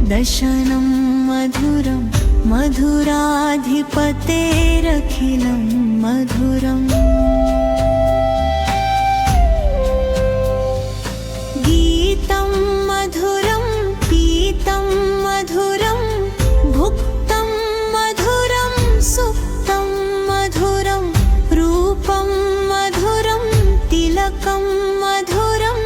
दशनं मधुरं मधुराधिपतेरखिलं मधुरम् गीतं मधुरं पीतं मधुरं भुक्तं मधुरं सुप्तं मधुरं रूपं मधुरं तिलकं मधुरं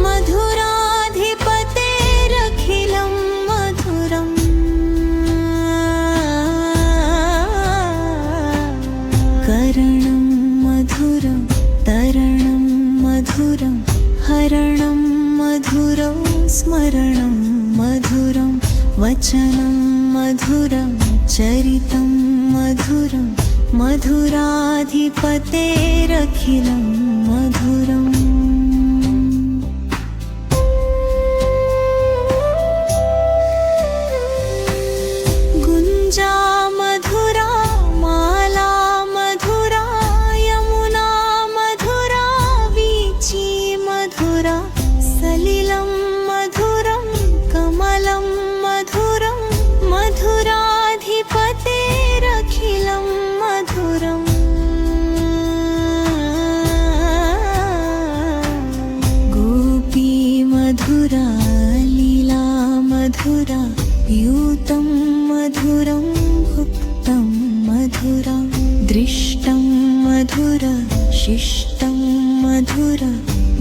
मधुराधिपतेरखिलं मधुरम् करणं मधुरं तरणं मधुरं हरणं मधुरं स्मरणं मधुरं वचनं मधुरं चरितं मधुरं मधुराधिपतेरखिलं मधुरम् गुञ्जा मधुरा माला मधुरा यमुना मधुरा वीची मधुरा सलिलं मधुरं कमलं मधुरं मधुराधिपतेरखिलं मधुरम् गोपी मधुरा लीला मधुरा यूतं मधुरं भुक्तं मधुरं दृष्टं मधुर शिष्टं मधुर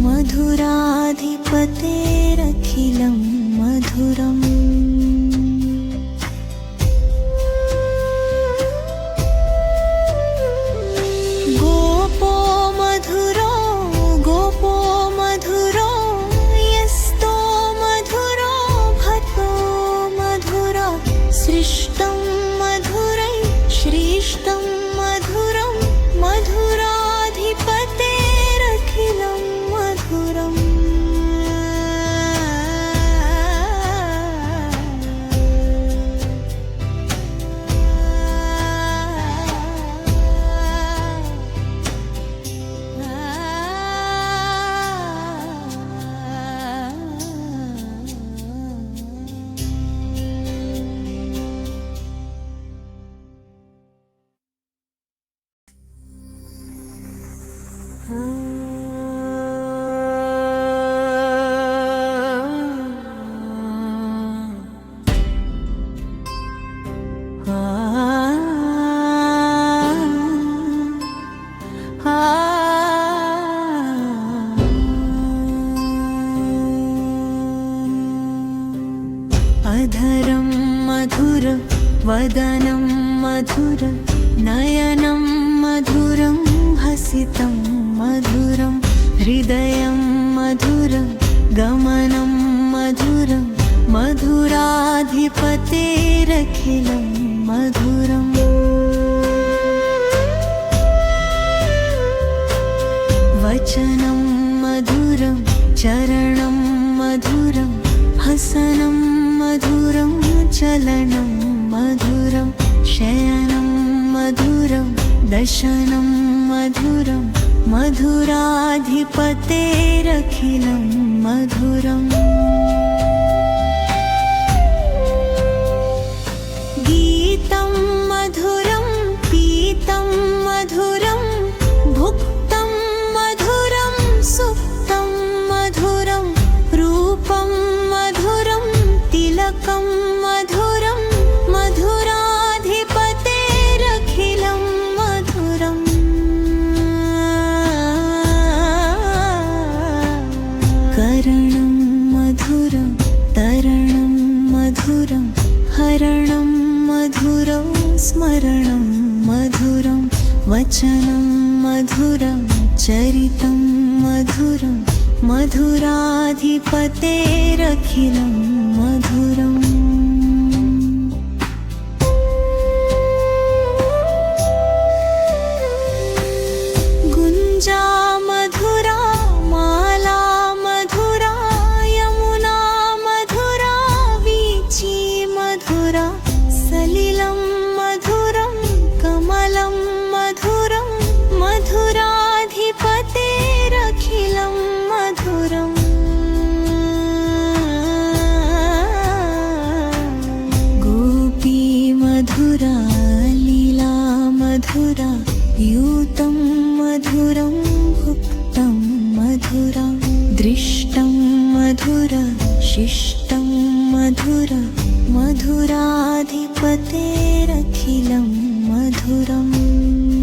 मधुराधिपतेरखिलं मधुरम् गोपो मधुरो गोपो मधुरो यस्तो मधुरो भतो मधुरा सृष्टं मधुरै श्रेष्ठं मधुरं मधुराधिपतेरखिलं मधुरम् अधरं मधुर वदनं मधुर नयनं मधुरं हसितं मधुरं हृदयं मधुरं गमनं मधुरं मधुराधिपतेरखिलं मधुरम् वचनं मधुरं चरणं मधुरं हसनं मधुरं चलनं मधुरं शयनं मधुरं दशनं मधुरं मधुराधिपतेरखिलं मधुरम् गीतं मधुरं पीतं मधुरं भुक्तं मधुरं सुप्तं मधुरं रूपं मधुरं तिलकं मधुरं मधुराधिपतेरखिलं मधुरम् करणं मधुरं तरणं मधुरं हरणं मधुरं स्मरणं मधुरं वचनं मधुरं चरितं मधुरं मधुराधिपतेरखिलं मधुरम् गुञ्जा मधुरा माला मधुरा यमुना मधुरा वीची मधुरा सलिलं मधुरं कमलं मधुरं मधुराधिपतेरखिलं मधुरम् मधुरा लीला मधुरा यूतं मधुरं भुक्तं मधुरा दृष्टं मधुरा शिष्टं मधुरा मधुराधिपतेरखिलं मधुरम्